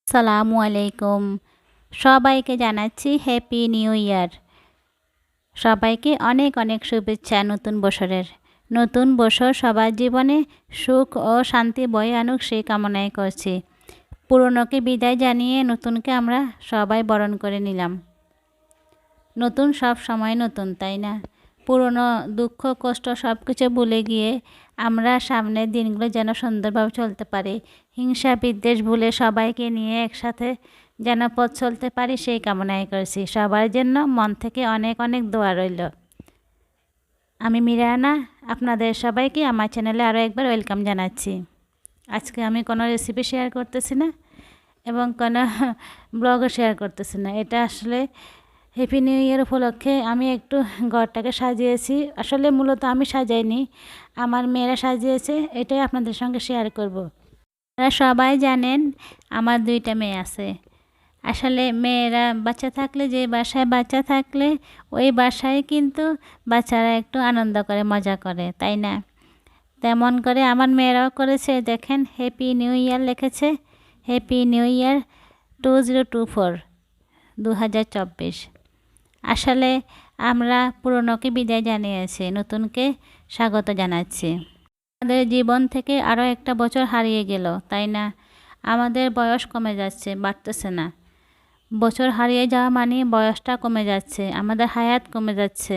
আসসালামু আলাইকুম। সবাইকে জানাচ্ছি হ্যাপি নিউ ইয়ার। সবাইকে অনেক অনেক শুভেচ্ছা নতুন বছরের। নতুন বছর সবার জীবনে সুখ ও শান্তি বয়ে আনুক সেই কামনাই করছি। পুরনোকে বিদায় জানিয়ে নতুনকে আমরা সবাই বরণ করে নিলাম। নতুন সব সময় নতুন, তাই না? পুরনো দুঃখ কষ্ট সব কিছু ভুলে গিয়ে আমরা সামনের দিনগুলো যেন সুন্দরভাবে চলতে পারি, হিংসা বিদ্বেষ ভুলে সবাইকে নিয়ে একসাথে যেন পথ চলতে পারি সেই কামনাই করছি। সবার জন্য মন থেকে অনেক অনেক দোয়া রইল। আমি মিরানা, আপনাদের সবাইকে আমার চ্যানেলে আরও একবার ওয়েলকাম জানাচ্ছি। আজকে আমি কোনো রেসিপি শেয়ার করতেছি না এবং কোনো ব্লগও শেয়ার করতেছি না। এটা আসলে হ্যাপি নিউ ইয়ার উপলক্ষে আমি একটু ঘরটাকে সাজিয়েছি। আসলে মূলত আমি সাজাইনি, আমার মেয়েরা সাজিয়েছে, এটাই আপনাদের সঙ্গে শেয়ার করব। আপনারা সবাই জানেন আমার দুইটা মেয়ে আছে। আসলে মেয়েরা বাচ্চা থাকলে, যে বাসায় বাচ্চা থাকলে ওই বাসায় কিন্তু বাচ্চারা একটু আনন্দ করে, মজা করে, তাই না? তেমন করে আমার মেয়েরাও করেছে। দেখেন হ্যাপি নিউ ইয়ার লিখেছে, হ্যাপি নিউ ইয়ার 2024 2024। আসলে আমরা পুরনোকে বিদায় জানিয়েছি, নতুনকে স্বাগত জানাচ্ছি। আমাদের জীবন থেকে আরও একটা বছর হারিয়ে গেল, তাই না? আমাদের বয়স কমে যাচ্ছে, বাড়তেছে না। বছর হারিয়ে যাওয়া মানে বয়সটা কমে যাচ্ছে, আমাদের হায়াত কমে যাচ্ছে,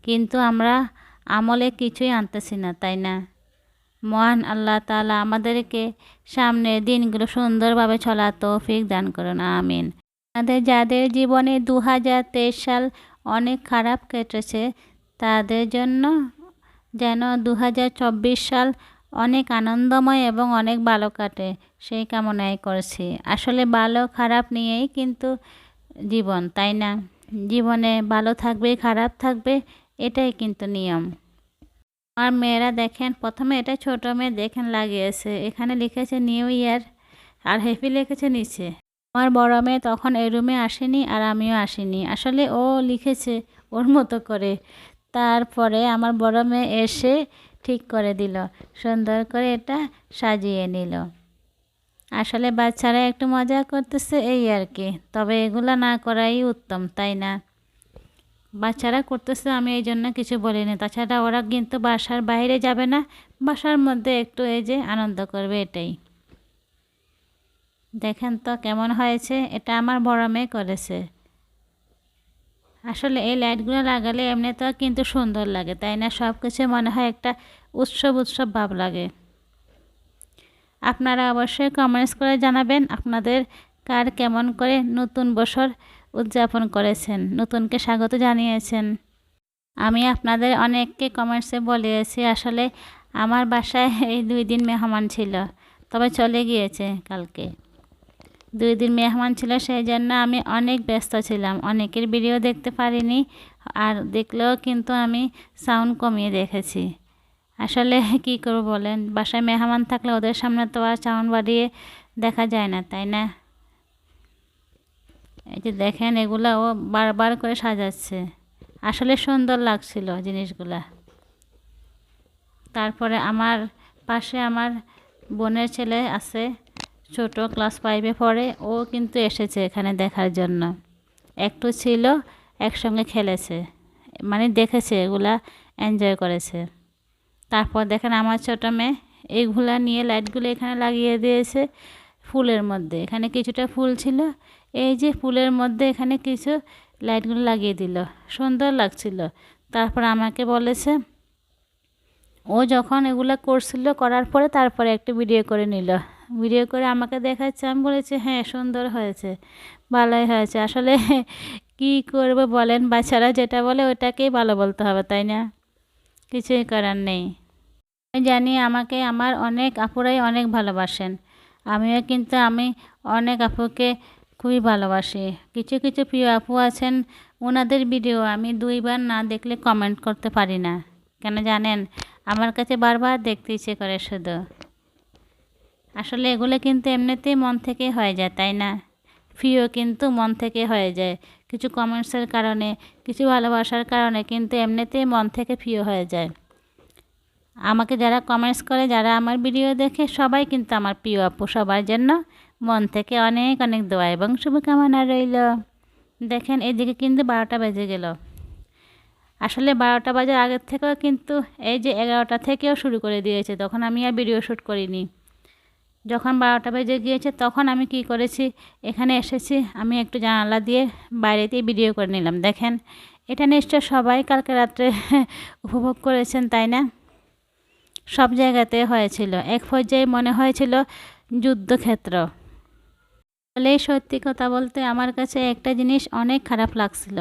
কিন্তু আমরা আমলে কিছুই আনতেছি না, তাই না? মহান আল্লাহ তাআলা আমাদেরকে সামনের দিনগুলো সুন্দরভাবে চলার তৌফিক দান করুন, আমিন। যাদের জীবনে 2023 সাল অনেক খারাপ কেটেছে, তাদের জন্য যেন 2024 সাল অনেক আনন্দময় এবং অনেক ভালো কাটে সেই কামনাই করছি। আসলে ভালো খারাপ নিয়েই কিন্তু জীবন, তাই না? জীবনে ভালো থাকবে, খারাপ থাকবে, এটাই কিন্তু নিয়ম। আমার মেয়েরা দেখেন, প্রথমে এটা ছোট মেয়ে দেখেন লাগিয়েছে, এখানে লিখেছে নিউ ইয়ার আর হ্যাপি লিখেছে নিচে। আমার বড় মেয়ে তখন এই রুমে আসেনি আর আমিও আসিনি। আসলে ও লিখেছে ওর মতো করে, তারপরে আমার বড় মেয়ে এসে ঠিক করে দিল, সুন্দর করে এটা সাজিয়ে নিল। আসলে বাচ্চারা একটু মজা করতেছে এই আর কি, তবে এগুলো না করাই উত্তম, তাই না? বাচ্চারা করতেছে, আমি এই জন্য কিছু বলিনি। তাছাড়া ওরা কিন্তু বাসার বাইরে যাবে না, বাসার মধ্যে একটু এই যে আনন্দ করবে, এটাই। দেখেন তো কেমন হয়েছে, এটা আমার বড় মেয়ে করেছে। আসলে এই লাইটগুলো লাগালে এমনিতেও কিন্তু সুন্দর লাগে, তাই না? সব কিছু মনে হয় একটা উৎসব উৎসব ভাব লাগে। আপনারা অবশ্যই কমেন্টস করে জানাবেন আপনাদের কার কেমন করে নতুন বছর উদযাপন করেছেন, নতুনকে স্বাগত জানিয়েছেন। আমি আপনাদের অনেককে কমেন্টসে বলেছি, আসলে আমার বাসায় এই 2 দিন মেহমান ছিল, তবে চলে গিয়েছে কালকে। 2 দিন মেহমান ছিল, সেই জন্য আমি অনেক ব্যস্ত ছিলাম, অনেকের ভিডিও দেখতে পারিনি, আর দেখলেও কিন্তু আমি সাউন্ড কমিয়ে দেখেছি। আসলে কি করব বলেন, বাসায় মেহমান থাকলে ওদের সামনে তো আর সাউন্ড বাড়িয়ে দেখা যায় না, তাই না? এই যে দেখেন এগুলা ও বারবার করে সাজাচ্ছে, আসলে সুন্দর লাগছিল জিনিসগুলা। তারপরে আমার পাশে আমার বোনের ছেলে আছে, ছোট, ক্লাস 5-এ পড়ে, ও কিন্তু এসেছে এখানে দেখার জন্য। একটু ছিল, একসঙ্গে খেলেছে, মানে দেখেছে, এগুলা এনজয় করেছে। তারপর দেখেন আমার ছোটো মেয়ে এইগুলা নিয়ে লাইটগুলো এখানে লাগিয়ে দিয়েছে ফুলের মধ্যে। এখানে কিছুটা ফুল ছিল, এই যে ফুলের মধ্যে এখানে কিছু লাইটগুলো লাগিয়ে দিল, সুন্দর লাগছিল। তারপর আমাকে বলেছে, ও যখন এগুলো করছিল, করার পরে তারপরে একটা ভিডিও করে নিল, ভিডিও করে আমাকে দেখাচ্ছে। আমি বলেছি হ্যাঁ সুন্দর হয়েছে, ভালোই হয়েছে। আসলে কি করবো বলেন, বাচ্চারা যেটা বলে ওটাকেই ভালো বলতে হবে, তাই না? কিছুই করার নেই। আমি জানি আমাকে আমার অনেক আপুরাই অনেক ভালোবাসেন, আমিও কিন্তু আমি অনেক আপুকে খুবই ভালোবাসি। কিছু কিছু প্রিয় আপু আছেন, ওনাদের ভিডিও আমি 2 বার না দেখলে কমেন্ট করতে পারি না। কেন জানেন, আমার কাছে বারবার দেখতে ইচ্ছে করে শুধু। আসলে এগুলো কিন্তু এমনিতেই মন থেকে হয়ে যায়, তাই না? প্রিয় কিন্তু মন থেকে হয়ে যায়, কিছু কমেন্টসের কারণে, কিছু ভালোবাসার কারণে কিন্তু এমনিতেই মন থেকে প্রিয় হয়ে যায়। আমাকে যারা কমেন্টস করে, যারা আমার ভিডিও দেখে, সবাই কিন্তু আমার প্রিয় আপু, সবার জন্য মন থেকে অনেক অনেক দোয়া এবং শুভকামনা রইল। দেখেন এদিকে কিন্তু 12টা বেজে গেল। আসলে 12টা বাজার আগের থেকেও কিন্তু এই যে 11টা থেকেও শুরু করে দিয়েছে, তখন আমি আর ভিডিও শ্যুট করিনি। যখন 12টা বেজে গিয়েছে তখন আমি কি করেছি, এখানে এসেছি, আমি একটু জানালা দিয়ে বাইরেতেই ভিডিও করে নিলাম। দেখেন এটা নিশ্চয় সবাই কালকে রাত্রে উপভোগ করেছেন, তাই না? সব জায়গাতে হয়েছিল, এক পর্যায়ে মনে হয়েছিল যুদ্ধক্ষেত্র। বলে সত্যি কথা বলতে আমার কাছে একটা জিনিস অনেক খারাপ লাগছিল।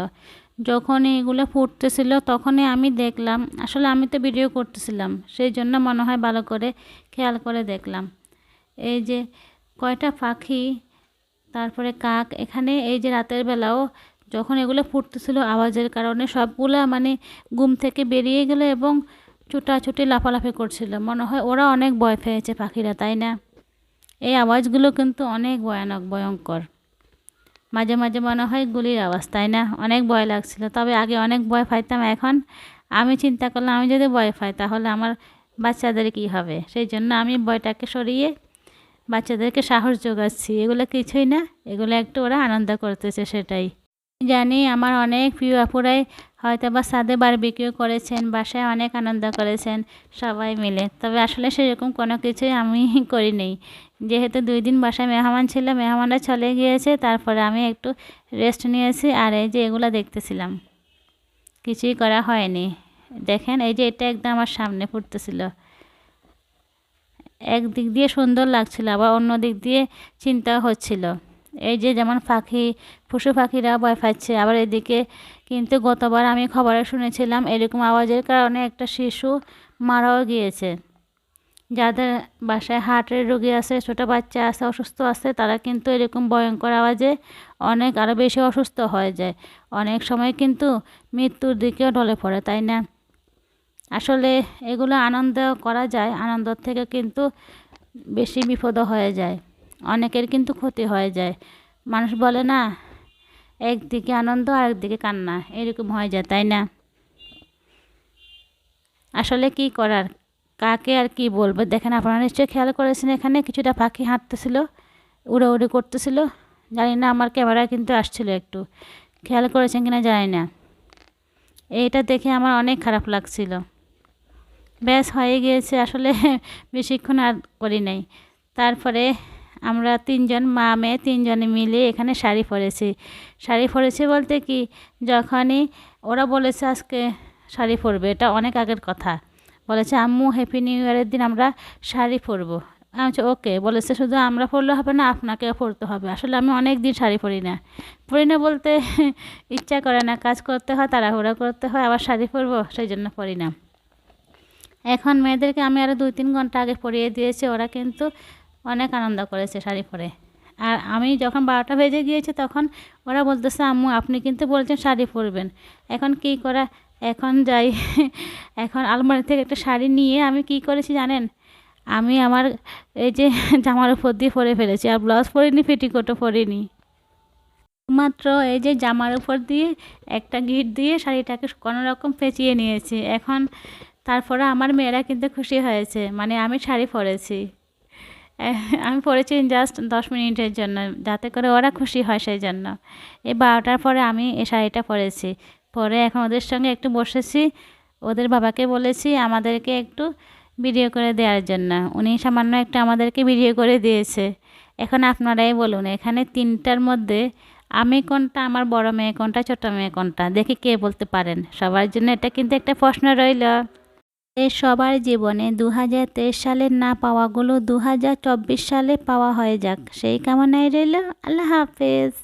যখন এগুলো ফুটতেছিল তখনই আমি দেখলাম, আসলে আমি তো ভিডিও করতেছিলাম, সেই জন্য মনে হয় ভালো করে খেয়াল করে দেখলাম, এই যে কয়টা পাখি, তারপরে কাক, এখানে এই যে রাতের বেলাও যখন এগুলো ফুটতেছিল আওয়াজের কারণে সবগুলা মানে ঘুম থেকে বেরিয়ে গেল এবং ছুটাছুটি লাফালাফি করছিল। মনে হয় ওরা অনেক ভয় পেয়েছে পাখিরা, তাই না? এই আওয়াজগুলো কিন্তু অনেক ভয়ানক, ভয়ঙ্কর। মাঝে মাঝে মনে হয় গুলির আওয়াজ, তাই না? অনেক ভয় লাগছিল। তবে আগে অনেক ভয় পাইতাম, এখন আমি চিন্তা করলাম আমি যদি ভয় পাই তাহলে আমার বাচ্চাদের কী হবে, সেই জন্য আমি ভয়টাকে সরিয়ে বাচ্চাদেরকে সাহস যোগাচ্ছি। এগুলো কিছুই না, এগুলো একটু ওরা আনন্দ করতেছে, সেটাই। জানি আমার অনেক প্রিয় আপুরাই হয়তো বা ছাদে বারবিকিউ করেছেন, বাসায় অনেক আনন্দ করেছেন সবাই মিলে। তবে আসলে সেরকম কোনো কিছুই আমি করি নেই, যেহেতু 2 দিন বাসায় মেহমান ছিল, মেহমানরা চলে গিয়েছে, তারপরে আমি একটু রেস্ট নিয়েছি। আর এই যে এগুলো দেখতেছিলাম, কিছুই করা হয়নি। দেখেন এই যে এটা একদম আমার সামনে ফুটতেছিল, একদিক দিয়ে সুন্দর লাগছিল, আবার অন্য দিক দিয়ে চিন্তা হচ্ছিল। এই যে যেমন পাখি, পশু পাখিরা ভয় পাচ্ছে, আবার এদিকে কিন্তু গতবার আমি খবরে শুনেছিলাম এরকম আওয়াজের কারণে একটা শিশু মারাও গিয়েছে। যাদের বাসায় হার্টের রোগী আছে, ছোটো বাচ্চা আছে, অসুস্থ আছে, তারা কিন্তু এরকম ভয়ঙ্কর আওয়াজে অনেক আরও বেশি অসুস্থ হয়ে যায়, অনেক সময় কিন্তু মৃত্যুর দিকেও ঢলে পড়ে, তাই না? আসলে এগুলো আনন্দ করা যায়, আনন্দ থেকে কিন্তু বেশি বিপদও হয়ে যায়, অনেকের কিন্তু ক্ষতি হয়ে যায়। মানুষ বলে না, একদিকে আনন্দ আর একদিকে কান্না, এরকম হয়ে যায়, তাই না? আসলে কি করার, কাকে আর কি বলবো। দেখেন আপনারা নিশ্চয়ই খেয়াল করেছেন এখানে কিছুটা পাখি হাঁটতেছিল, উড়াউড়ি করতেছিল। জানি না আমার ক্যামেরা কিন্তু আসছিল, একটু খেয়াল করেছেন কিনা জানি না। এইটা দেখে আমার অনেক খারাপ লাগছিল। ব্যাস হয়ে গিয়েছে, আসলে বেশিক্ষণ আর করি নাই। তারপরে আমরা 3জন মা মেয়ে 3জনে মিলে এখানে শাড়ি পরেছি। শাড়ি পরেছি বলতে কি, যখনই ওরা বলেছে আজকে শাড়ি পরবে, এটা অনেক আগের কথা, বলেছে আম্মু হ্যাপি নিউ ইয়ারের দিন আমরা শাড়ি পরবো। আমি বলছি ওকে। বলেছে শুধু আমরা পরলে হবে না, আপনাকেও পরতে হবে। আসলে আমি অনেক দিন শাড়ি পরি না বলতে ইচ্ছা করে না, কাজ করতে হয়, তাড়াহুড়া করতে হয়, আবার শাড়ি পরবো, সেই জন্য পরি না। এখন মেয়েদেরকে আমি আরও 2-3 ঘন্টা আগে পরিয়ে দিয়েছি, ওরা কিন্তু অনেক আনন্দ করেছে শাড়ি পরে। আর আমি যখন 12টা বেজে গিয়েছে তখন ওরা বলতেছে আম্মু আপনি কিন্তু বলছেন শাড়ি পরবেন, এখন কি করা, এখন যাই। এখন আলমারি থেকে একটা শাড়ি নিয়ে আমি কি করেছি জানেন, আমি আমার এই যে জামার উপর দিয়ে পরে ফেলেছি, আর ব্লাউজ পরিনি, পেটিকোটও পরিনি, মাত্র এই যে জামার উপর দিয়ে একটা গিট দিয়ে শাড়িটাকে কোনো রকম পেঁচিয়ে নিয়েছি। এখন তারপরে আমার মেয়েরা কিন্তু খুশি হয়েছে, মানে আমি শাড়ি পরেছি। আমি পরেছি জাস্ট 10 মিনিটের জন্য, যাতে করে ওরা খুশি হয়, সেই জন্য। এই 12টার পরে আমি এই শাড়িটা পরেছি, পরে এখন ওদের সঙ্গে একটু বসেছি, ওদের বাবাকে বলেছি আমাদেরকে একটু ভিডিও করে দেওয়ার জন্য, উনি সামান্য একটু আমাদেরকে ভিডিও করে দিয়েছে। এখন আপনারাই বলুন এখানে 3টার মধ্যে আমি কোনটা, আমার বড় মেয়ে কোনটা, ছোটো মেয়ে কোনটা, দেখি কে বলতে পারেন। সবার জন্য এটা কিন্তু একটা প্রশ্ন রইল। সবার জীবনে 2023 সালের না পাওয়াগুলো 2024 সালে পাওয়া হয়ে যাক, সেই কামনায় রইল। আল্লাহ হাফেজ।